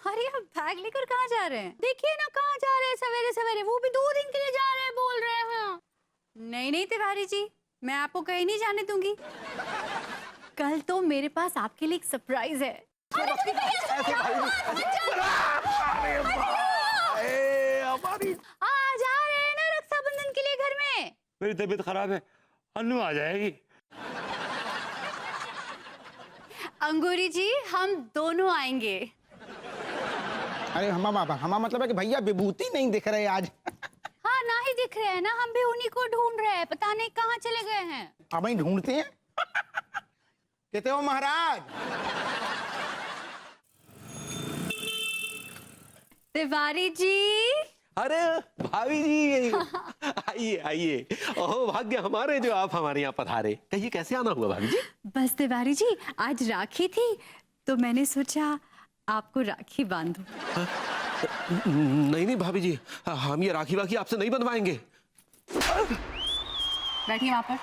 अरे आप बैग लेकर कहाँ जा रहे हैं? देखिए ना कहाँ जा रहे हैं सवेरे सवेरे, वो भी 2 दिन के लिए जा रहे हैं बोल रहे हैं। नहीं नहीं तिवारी जी, मैं आपको कहीं नहीं जाने दूंगी। कल तो मेरे पास आपके लिए एक सरप्राइज है। आज आ रहे हैं ना रक्षाबंधन के लिए घर में। मेरी तबीयत खराब है, अन्नू आ जाएगी। अंगूरी जी हम दोनों आएंगे। अरे हमा मतलब है कि भैया विभूति नहीं दिख रहे आज। हाँ ना ही दिख रहे हैं ना, हम भी उन्हीं को ढूंढ रहे हैं, पता नहीं कहाँ चले गए हैं। अब ही ढूंढते हैं। कहते हो महाराज? तिवारी जी। अरे भाभी जी आइए आइए। ओहो भाग्य हमारे जो आप हमारे यहाँ पधारे। कहिए कैसे आना हुआ भाभी जी? बस तिवारी जी आज राखी थी तो मैंने सोचा आपको राखी बांधूं। नहीं नहीं भाभी जी, हम ये राखी वाखी आपसे नहीं बनवाएंगे। बैठिए वहां पर।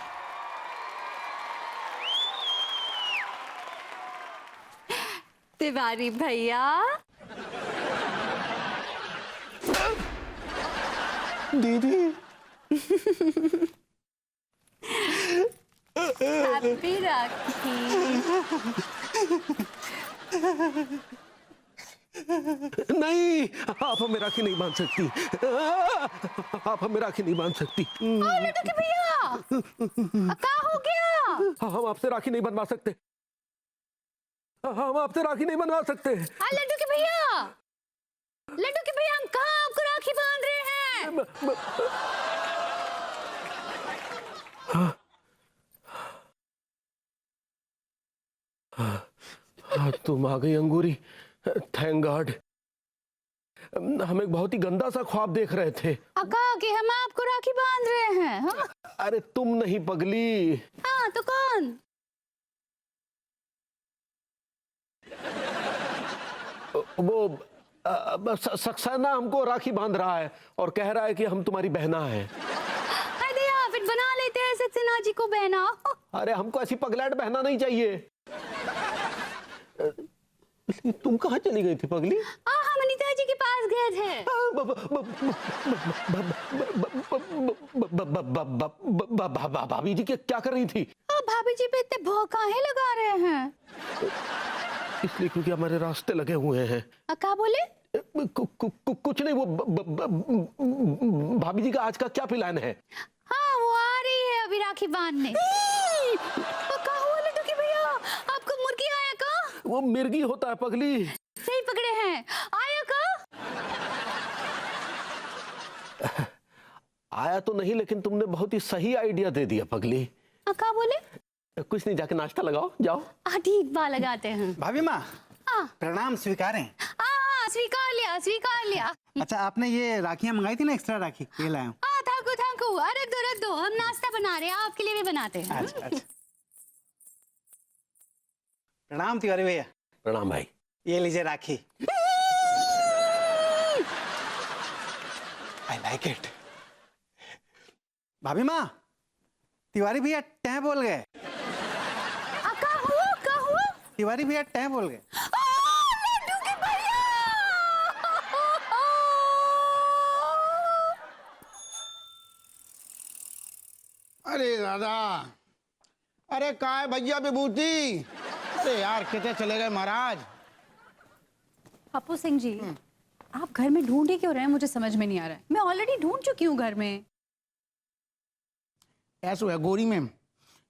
तिवारी भैया। दीदी हैप्पी राखी। नहीं, आप हमें राखी नहीं बांध सकती। आप हमें राखी नहीं बांध सकती। लड्डू के भैया क्या हो गया? हम आपसे राखी नहीं बनवा सकते। हम आपसे राखी नहीं बनवा सकते। लड्डू के भैया, लड्डू के भैया हम कहाँ आपको राखी बांध रहे हैं? तुम आ गई अंगूरी, थैंक गॉड। हम एक बहुत ही गंदा सा ख्वाब देख रहे थे। अका कि हम आपको राखी बांध रहे हैं। हाँ? अरे तुम नहीं पगली। हाँ तो कौन? वो सक्सेना हमको राखी बांध रहा है और कह रहा है कि हम तुम्हारी बहना है। अरे यार फिर बना लेते हैं सक्सेना जी को बहना। अरे हमको ऐसी पगलैट बहना नहीं चाहिए। तुम कहाँ चली गई थी पगली? हम अनीता जी के पास गए थे। भाभी जी क्या कर रही थी? भाभी जी पे इतने भौकाहे लगा रहे हैं। इसलिए क्योंकि हमारे रास्ते लगे हुए हैं। क्या बोले? कुछ नहीं, वो भाभी जी का आज का क्या प्लान है? हाँ वो आ रही है अभी राखी बांधने। क्या हुआ लड्डू की भैया, आपको मुर्गी आया का? वो मिर्गी होता है पगली। सही पकड़े हैं, आया का? आया तो नहीं, लेकिन तुमने बहुत ही सही आइडिया दे दिया पगली। क्या बोले? कुछ नहीं, जाके नाश्ता लगाओ जाओ। ठीक बात लगाते हैं। भाभी माँ प्रणाम स्वीकारें। स्वीकार लिया स्वीकार लिया। अच्छा आपने ये राखियां मंगाई थी ना, एक्स्ट्रा राखी ये लाया हूं। Thank you. रख दो हम नाश्ता बना रहे हैं, आपके लिए भी बनाते हैं। अच्छा। प्रणाम तिवारी भैया। प्रणाम भाई। ये लीजिए राखी। I like it. भाभी माँ तिवारी भैया टैं बोल गए। क्या हुआ? तिवारी भैया टैं बोल गए। लड्डू के भैया। अरे दादा, अरे का है भैया विभूति? अरे यार कितने चले गए महाराज। पप्पू सिंह जी आप घर में ढूंढ ही क्यों रहे हैं, मुझे समझ में नहीं आ रहा है। मैं ऑलरेडी ढूंढ चुकी हूँ घर में। ऐसा है गोरी मैम,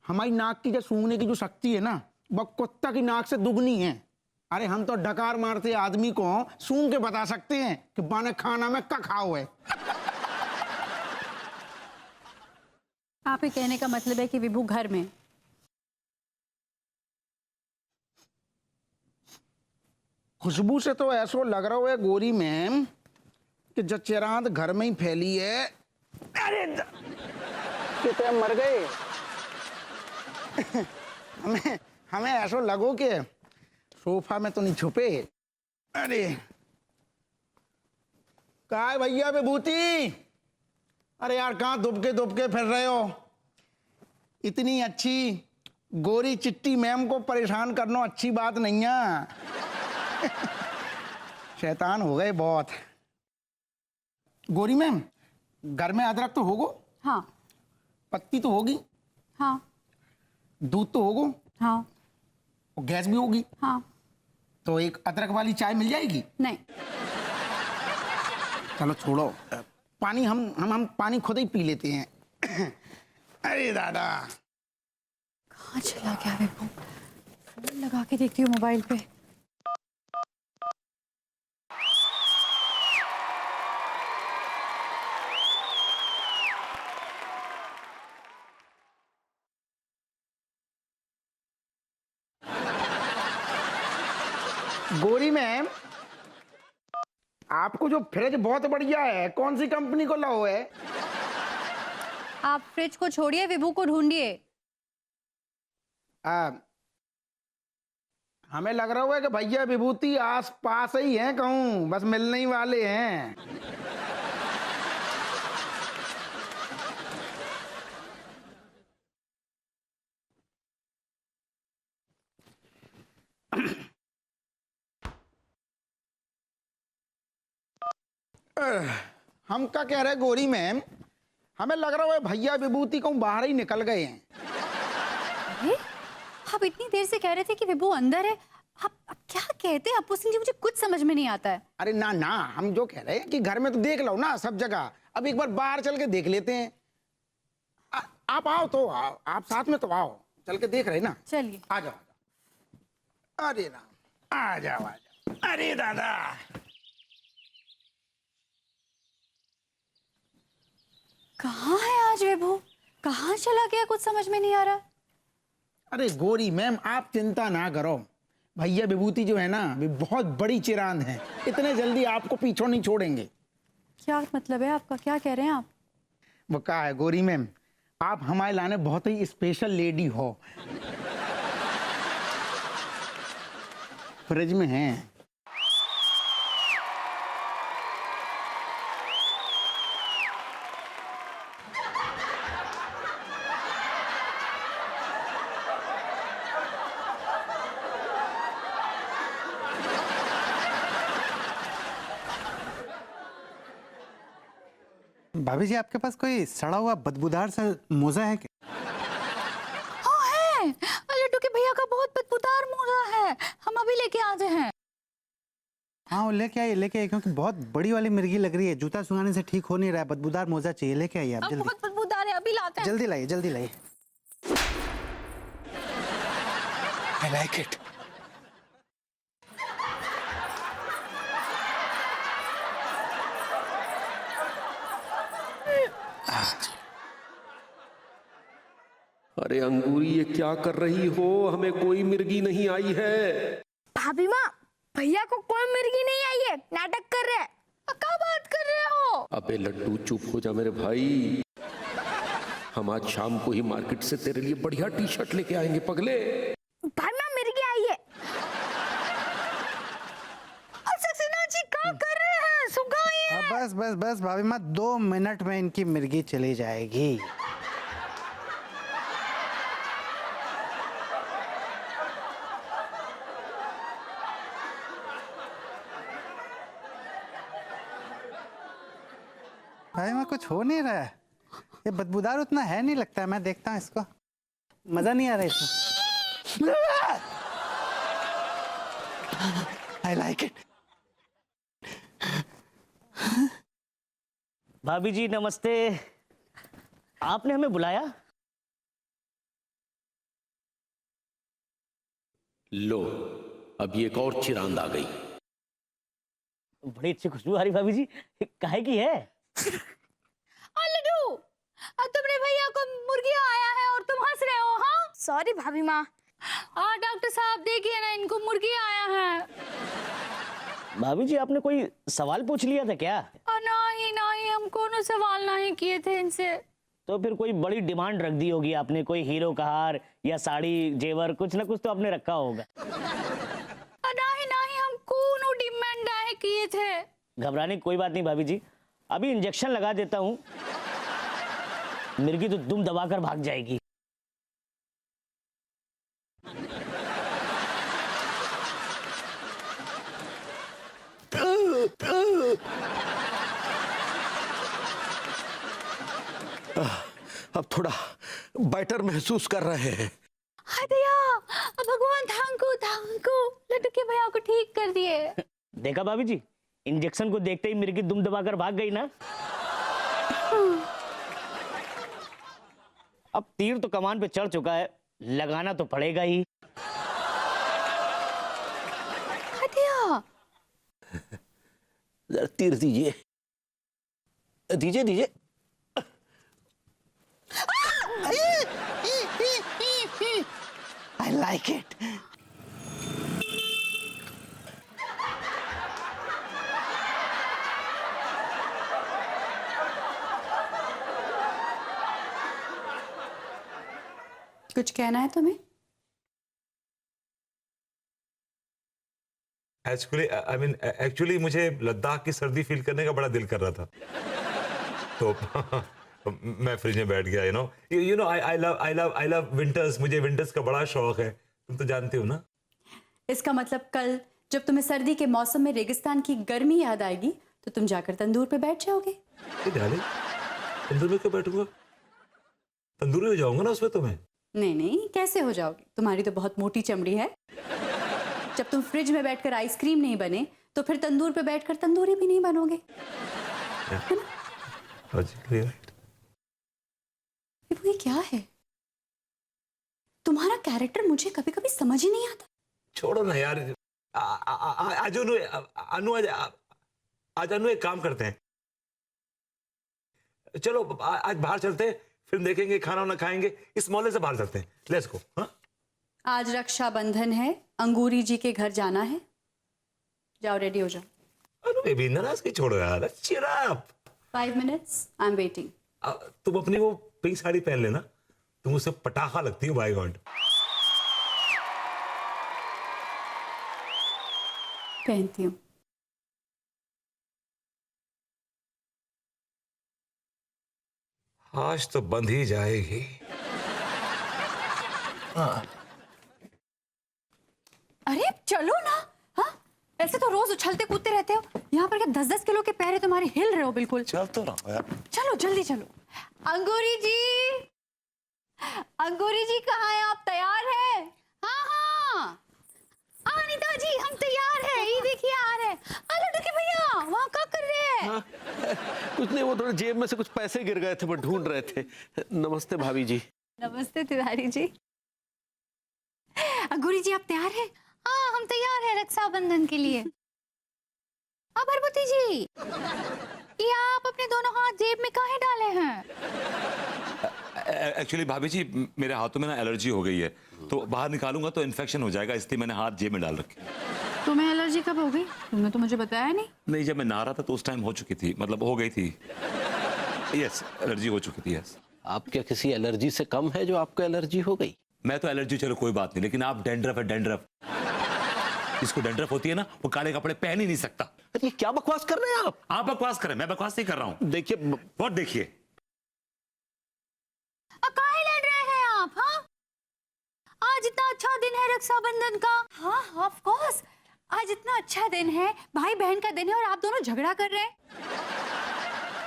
हमारी नाक की जो सूंघने की जो शक्ति है ना, वह कुत्ता की नाक से दुगनी है। अरे हम तो डकार मारते आदमी को सूंघ के बता सकते हैं कि बाने खाना में क्या खाओ है। आप ही कहने का मतलब है कि विभू घर में? खुशबू से तो ऐसा लग रहा है गोरी मैम कि जचेरांत घर में ही फैली है। अरे कितने मर गए। हमें ऐसा लगो कि सोफा में तो नहीं छुपे। अरे का है भैया विभूति? अरे यार कहाँ दुबके फिर रहे हो? इतनी अच्छी गोरी चिट्टी मैम को परेशान करना अच्छी बात नहीं है। शैतान हो गए बहुत। गोरी मैम, घर में अदरक तो होगो, हाँ पत्ती तो होगी, हाँ दूध तो होगो, हाँ और गैस भी होगी, हाँ। तो एक अदरक वाली चाय मिल जाएगी। नहीं, चलो छोड़ो, पानी हम पानी खुद ही पी लेते हैं। अरे दादा, कहाँ चला गया विभू? फोन लगा के देखती हूँ मोबाइल पे। गोरी मैम, आपको जो फ्रिज बहुत बढ़िया है, कौन सी कंपनी को लाओ है? आप फ्रिज को छोड़िए, विभू को ढूंढिए। हमें लग रहा है कि भैया विभूति आस पास ही हैं, कहूँ बस मिलने ही वाले हैं। हम क्या कह रहे गोरी मैम, हमें लग रहा है भैया विभूति कहूँ बाहर ही निकल गए हैं। अरे, आप इतनी देर से कह रहे थे कि विभू अंदर है। आप क्या कहते हैं अप्पू सिंह जी? मुझे कुछ समझ में नहीं आता है। अरे ना ना, हम जो कह रहे हैं कि घर में तो देख लो ना सब जगह, अब एक बार बाहर चल के देख लेते हैं। आप आओ तो आओ, आप साथ में तो आओ, चल के देख रहे ना। चलिए। आ जाओ, आ जाओ। अरे राम, आ जाओ आ जाओ। अरे दादा, कहाँ है आज विभू? कहाँ चला गया? कुछ समझ में नहीं आ रहा। अरे गोरी मैम, आप चिंता ना करो, भैया विभूति जो है ना, वे बहुत बड़ी चिरांद हैं, इतने जल्दी आपको पीछे नहीं छोड़ेंगे। क्या मतलब है आपका? क्या कह रहे हैं आप? वो क्या है गोरी मैम, आप हमारे लाने बहुत ही स्पेशल लेडी हो। फ्रिज में हैं। भाभी जी, आपके पास कोई सड़ा हुआ बदबूदार सा मोजा है क्या? हाँ है, लड्डू के भैया का बहुत बदबूदार मोजा है, हम अभी लेके आते हैं। हाँ, वो लेके आइए, क्योंकि बहुत बड़ी वाली मिर्गी लग रही है, जूता सुंघाने से ठीक हो नहीं रहा है, बदबूदार मोजा चाहिए, लेके आइए आप अब जल्दी। बहुत बदबूदार है, अभी लाते हैं। जल्दी लाइए, जल्दी लाइए। I like it. अरे अंगूरी, ये क्या कर रही हो? हमें कोई मिर्गी नहीं आई है। भाभी माँ, भैया को कोई मिर्गी नहीं आई है, नाटक कर रहे हैं। क्या बात कर रहे हो? अबे लड्डू, चुप हो जा मेरे भाई। हम आज शाम को ही मार्केट से तेरे लिए बढ़िया टी शर्ट लेके आएंगे पगले। भाई माँ, मिर्गी आई है। सक्सेना जी क्या कर रहे हैं? सुगाइए। हाँ, बस बस बस भाभी माँ, 2 मिनट में इनकी मिर्गी चली जाएगी। भाई माँ, कुछ हो नहीं रहा है, ये बदबूदार उतना है नहीं लगता है, मैं देखता हूँ इसको, मजा नहीं आ रहा इसमें। I like it. भाभी जी नमस्ते, आपने हमें बुलाया? लो, अब एक और चिरांद आ गई। बड़ी अच्छी खुशबू आ रही भाभी जी, काहे की है? लड्डू, तुमने भैया को मुर्गी आया है और तुम हंस रहे हो? हाँ सॉरी भाभी माँ। हाँ डॉक्टर साहब, देखिए ना, इनको मुर्गी आया है। भाभी जी, आपने कोई सवाल पूछ लिया था क्या? नहीं नहीं, हम कोनो सवाल नहीं किए थे इनसे। तो फिर कोई बड़ी डिमांड रख दी होगी आपने, कोई हीरो का हार या साड़ी जेवर, कुछ ना कुछ तो आपने रखा होगा। नहीं नहीं, हम कोनो डिमांड नहीं किए थे। घबराने की कोई बात नहीं भाभी जी, अभी इंजेक्शन लगा देता हूँ, मिर्गी तो दुम दबाकर भाग जाएगी। अब थोड़ा बेटर महसूस कर रहे हैं। हाय दया, भगवान थैंक यू, लड्डू के भैया को ठीक कर दिए। देखा भाभी जी, इंजेक्शन को देखते ही मिर्गी दुम दबाकर भाग गई ना। अब तीर तो कमान पे चढ़ चुका है, लगाना तो पड़ेगा ही। हाय दया, जरा तीर दीजिए, दीजिए दीजिए। I like it. कुछ कहना है तुम्हें? एक्चुअली मुझे लद्दाख की सर्दी फील करने का बड़ा दिल कर रहा था, तो मैं फ्रिज में बैठ गया। You know I love winters. मुझे विंटर्स का बड़ा शौक है, तुम तो जानते हो ना। इसका मतलब कल जब तुम्हें सर्दी के मौसम में रेगिस्तान की गर्मी याद आएगी तो तुम जाकर तंदूर पे बैठ जाओगे। डार्लिंग, तंदूर में क्यों बैठूंगा? तंदूरी हो जाऊंगा ना उसमें। तुम्हें नहीं, कैसे हो जाओगे? तुम्हारी तो बहुत मोटी चमड़ी है। जब तुम फ्रिज में बैठकर आइसक्रीम नहीं बने तो फिर तंदूर पे बैठकर तंदूरी भी नहीं बनोगे। Logically right. ये क्या है? तुम्हारा कैरेक्टर मुझे कभी कभी समझ ही नहीं आता। छोड़ो ना यार। आज अनु एक काम करते हैं, चलो आज बाहर चलते हैं, फिल्म देखेंगे, खाना वाना खाएंगे, इस मोहल्ले से बाहर चलते हैं। Let's go. हाँ, आज रक्षाबंधन है, अंगूरी जी के घर जाना है। जाओ, रेडी हो जाओ। अनु बेबी, नाराजगी छोड़ो यार, cheer up. 5 minutes, I am waiting. तुम अपनी वो पिंक साड़ी पहन लेना, तुम उससे पटाखा लगती हो, बाय गॉड। पहनती हूँ। आज तो बंद ही जाएगी। अरे चलो ना। हाँ, ऐसे तो रोज उछलते कूदते रहते हो। यहाँ पर क्या 10-10 किलो के पैर है तुम्हारे, हिल रहे हो बिल्कुल। चल तो रहा यार। चलो जल्दी चलो। अंगूरी जी, अंगूरी जी कहाँ हैं आप? तैयार है? हाँ, अनिता जी हम तैयार है। ये देखिए आ रहे हैं। लड्डू के भैया वहाँ क्या कर रहे हैं? हाँ, कुछ नहीं, वो थोड़े जेब में से कुछ पैसे गिर गए थे, वो ढूंढ रहे थे। नमस्ते भाभी जी। नमस्ते तिवारी जी। अंगूरी जी आप तैयार हैं? हाँ, हम तैयार हैं रक्षाबंधन के लिए। भरभूति जी, ये आप अपने दोनों हाथ जेब में काहे डाले हैं? एक्चुअली भाभी जी, मेरे हाथों में ना एलर्जी हो गई है, तो बाहर निकालूंगा तो इन्फेक्शन हो जाएगा, इसलिए मैंने हाथ जेब में डाल रखे। तुम्हें एलर्जी कब हो गई? तुमने तो मुझे बताया नहीं। नहीं, जब मैं नहा रहा था तो उस टाइम हो चुकी थी, मतलब हो गई थी। यस, एलर्जी हो चुकी थी। यस। आप क्या किसी एलर्जी से कम है जो आपको एलर्जी हो गई? मैं तो एलर्जी, चलो कोई बात नहीं, लेकिन आप डैंड्रफ है, डैंड्रफ। जिसको डैंड्रफ होती है ना, वो काले कपड़े पहन ही नहीं सकता। अरे क्या बकवास कर रहे हैं आप? आप बकवास करें, मैं बकवास नहीं कर रहा हूँ। देखिए बहुत देखिए। काहे लड़ रहे हैं आप? हाँ, आज इतना अच्छा दिन है रक्षाबंधन का। हाँ, ऑफ कोर्स आज इतना अच्छा दिन है, भाई बहन का दिन है, और आप दोनों झगड़ा कर रहे हैं।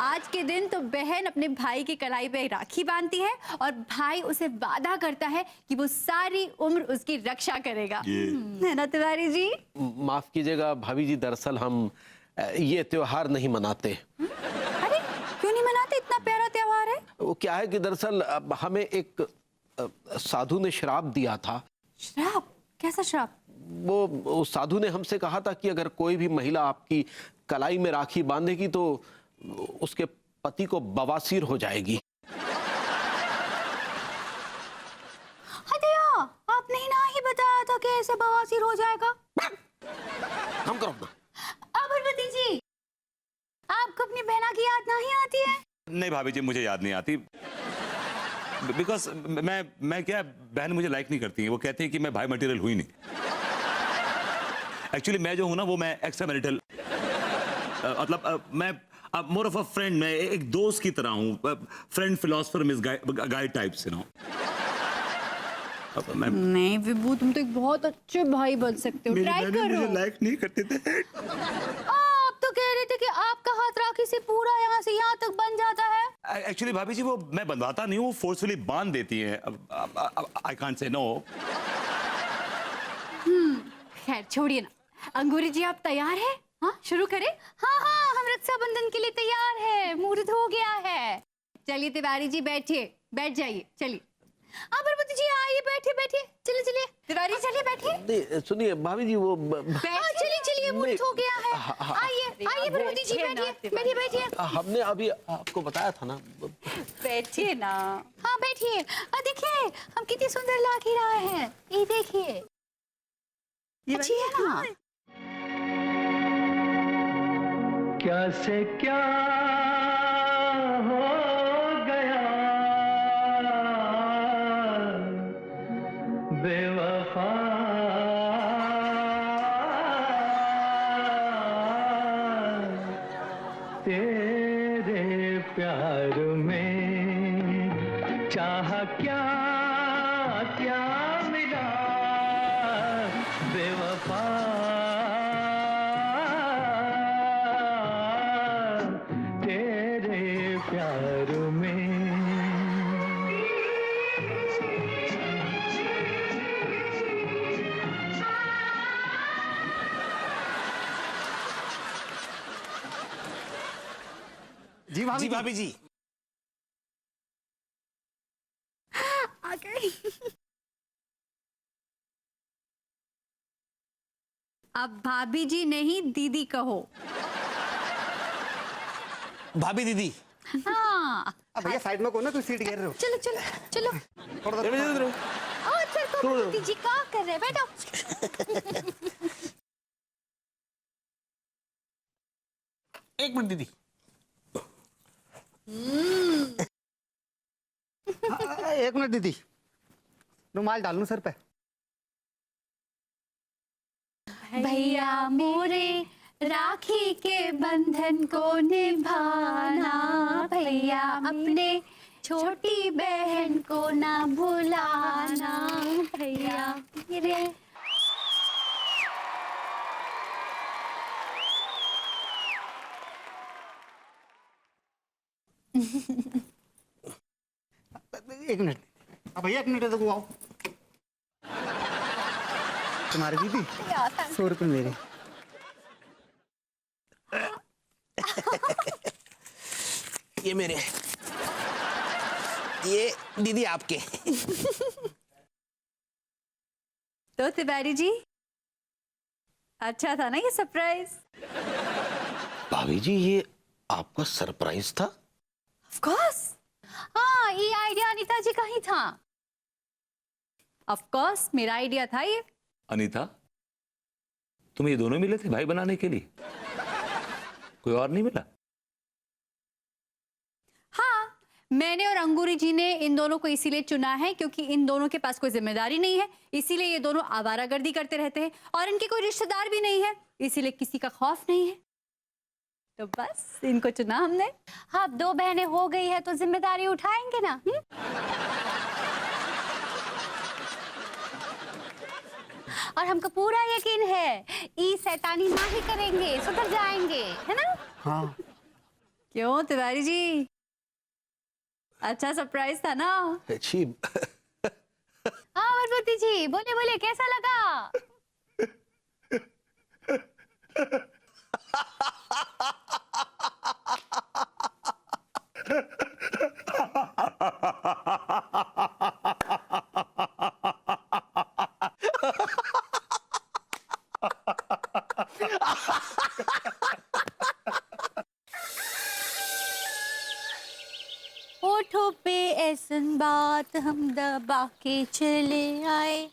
आज के दिन तो बहन अपने भाई की कलाई पे राखी बांधती है और भाई उसे वादा करता है कि वो सारी उम्र उसकी रक्षा करेगा। है ना तिवारी जी? माफ कीजिएगा भाभी जी, दरअसल हम ये त्योहार नहीं मनाते। अरे क्यों नहीं मनाते? इतना प्यारा त्योहार है। वो क्या है कि दरअसल हमें एक साधु ने श्राप दिया था। श्राप? कैसा श्राप? वो साधु ने हमसे कहा था कि अगर कोई भी महिला आपकी कलाई में राखी बांधेगी तो उसके पति को बवासीर हो जाएगी। हदिया, आपने ही ना ही बताया था कि ऐसे बवासीर हो जाएगा। हम करो ना। भरभूति जी, आपको अपनी बहना की याद नहीं आती है? नहीं भाभी जी, मुझे याद नहीं आती, बिकॉज मैं क्या, बहन मुझे लाइक नहीं करती है। वो कहती है कि मैं भाई मटेरियल हुई नहीं। एक्चुअली मैं जो हूं ना, वो मैं एक्स्ट्रा मैरिटल, मतलब मैं मोर ऑफ अ फ्रेंड, मैं एक दोस्त की तरह हूं। Friend, philosopher, miss guy types, you know. नहीं विभू, तुम तो एक बहुत अच्छे भाई बन सकते हो। ट्राई करो। मुझे लाइक नहीं करते थे। आप तो कह रहे थे कि आपका हाथ राखी से पूरा यहाँ से यहाँ तक बन जाता है। एक्चुअली भाभी जी वो मैं बनवाता नहीं हूँ, फोर्सफुली बांध देती हैं। I can't say no. खैर छोड़िए ना। अंगूरी जी आप तैयार हैं? हाँ शुरू करें? हाँ हाँ हम रक्षाबंधन के लिए तैयार है, मुहूर्त हो गया है। चलिए तिवारी जी बैठिए, बैठ जाइए। चलिए अमरपति जी आइए, बैठिए बैठिए। चलिए चलिए तिवारी चलिए बैठिए। नहीं सुनिए भाभी जी वो चलिए चलिए मुहूर्त हो गया है। आइए आइए अमरपति जी बैठिए बैठिए बैठिए। हमने अभी आपको बताया था ना। बैठिए ना। हाँ बैठिए। देखिए हम कितनी सुंदर लाठी रहे हैं, ये देखिए। अच्छी है ना? क्या से क्या हो गया बेवफा, तेरे प्यार में चाह क्या क्या मिला बेवफा, तेरे प्यार में। जी भाभी जी। आ गई। अब भाभी जी नहीं दीदी कहो। भाभी दीदी। हाँ अब भैया साइड में कौन है, तू सीट घेर रहे हो। चलो चलो चलो। चलो दीदी जी क्या कर रहे हैं, बैठो। एक मिनट दीदी। एक मिनट दीदी, रुमाल डाल लूं सर पे। भैया मोरे राखी के बंधन को निभाना, भैया अपने छोटी बहन को ना भुलाना, भैया मेरे। एक मिनट। अब भैया एक मिनट तो आओ। तुम्हारे दीदी 100 रुपये मेरे। ये मेरे, ये दीदी आपके। तो तिवारी जी अच्छा था ना ये सरप्राइज? भाभी जी ये आपका सरप्राइज था? Of course. हाँ ये आइडिया अनीता जी का ही था। ऑफ कोर्स मेरा आइडिया था ये। अनीता, तुम ये दोनों मिले थे भाई बनाने के लिए? कोई और नहीं मिला? हाँ मैंने और अंगूरी जी ने इन दोनों को इसीलिए चुना है क्योंकि इन दोनों के पास कोई जिम्मेदारी नहीं है, इसीलिए ये दोनों आवारागर्दी करते रहते हैं और इनके कोई रिश्तेदार भी नहीं है, इसीलिए किसी का खौफ नहीं है, तो बस इनको चुना हमने। हाँ 2 बहनें हो गई है तो जिम्मेदारी उठाएंगे ना। और हमको पूरा यकीन है ई शैतानी ना ही करेंगे, सुधर जाएंगे, है ना? हाँ। क्यों तिवारी जी अच्छा सरप्राइज था ना? अच्छी। हाँ अमरपति जी बोले बोले कैसा लगा? होठों पे ऐसन बात हम दबा के चले आए,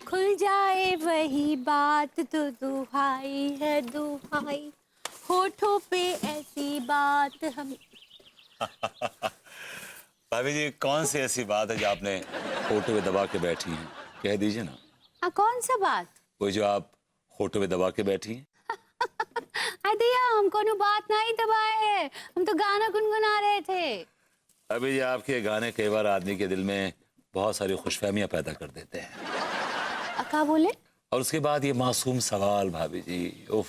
खुल जाए वही बात तो दुहाई है दुहाई, होठों पे ऐसी बात हम। भाभी जी कौन सी ऐसी बात है जो आपने होठों पे दबा के बैठी हैं? कह दीजिए ना। कौन सा बात? कोई जो आप होठों पे दबा के बैठी हैं। दिया हम कोनो बात नहीं दबाए है, हम तो गाना गुनगुना रहे थे। अभी जी आपके गाने कई बार आदमी के दिल में बहुत सारी खुशफहमियां पैदा कर देते हैं। क्या बोले? और उसके बाद ये मासूम सवाल भाभी जी, उफ।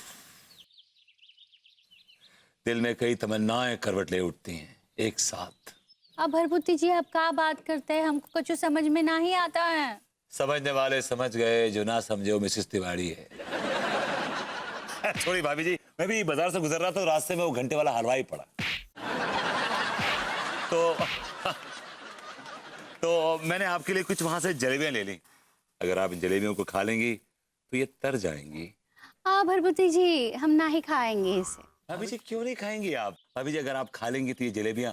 दिल में कई तमन्नाएं करवट ले उठती हैं एक साथ। अब भरभूति जी आप क्या बात करते हैं, हमको कुछ समझ में नहीं आता है। समझने वाले समझ गए, जो ना समझे वो मिसेस तिवारी है। छोड़ी भाभी जी, मैं भी बाजार से गुजर रहा था, रास्ते में वो घंटे वाला हलवाई पड़ा। तो मैंने आपके लिए कुछ वहां से जलेबियां ले ली। अगर आप इन जलेबियों को खा लेंगी तो ये तर जाएंगी। भरभूति जी हम ना ही खाएंगे इसे। भाभी जी क्यों नहीं खाएंगी आप? भाभी जी अगर आप खा लेंगी तो ये जलेबियां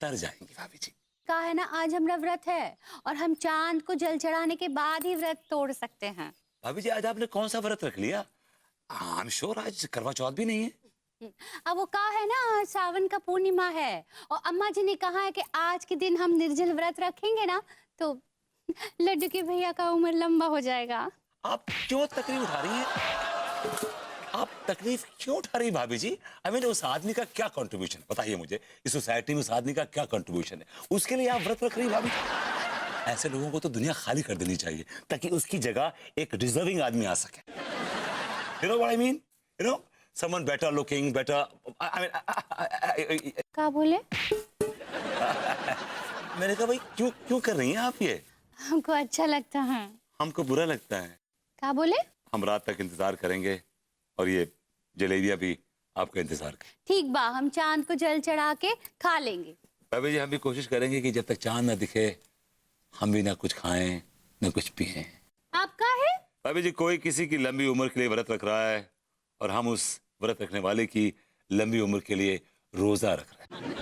तर जाएंगी। भाभी जी कहा है ना आज हमारा व्रत है और हम चांद को जल चढ़ाने के बाद ही व्रत तोड़ सकते हैं। भाभी जी आज आपने कौन सा व्रत रख लिया? आई एम श्योर आज करवा चौथ भी नहीं है। अब वो कहा है ना सावन का पूर्णिमा है और अम्मा जी ने कहा है कि आज के दिन हम निर्जल व्रत रखेंगे ना तो लड्डू के भैया का उम्र लंबा हो जाएगा। आप क्यों तकलीफ उठा रही हैं? आप तकलीफ क्यों उठा रही भाभी जी? आई मीन उस आदमी का क्या कंट्रीब्यूशन बताइए मुझे, इस सोसाइटी में उस आदमी का क्या कंट्रीब्यूशन है, उसके लिए आप व्रत रख रही भाभी? ऐसे लोगों को तो दुनिया खाली कर देनी चाहिए ताकि उसकी जगह एक डिजर्विंग आदमी आ सके। You know what I mean? You know, someone better looking, better. I mean, क्या बोले? मैंने कहा भाई क्यों कर रही हैं आप ये? हमको अच्छा लगता है। हमको बुरा लगता है। क्या बोले? हम रात तक इंतजार करेंगे और ये जलेबियां भी आपका इंतजार करें। ठीक बा, हम चांद को जल चढ़ा के खा लेंगे। भाभी जी हम भी कोशिश करेंगे कि जब तक चांद ना दिखे हम भी ना कुछ खाएं ना कुछ पिएं। आपका है? भाभी जी कोई किसी की लंबी उम्र के लिए व्रत रख रहा है और हम उस व्रत रखने वाले की लंबी उम्र के लिए रोजा रख रहे हैं।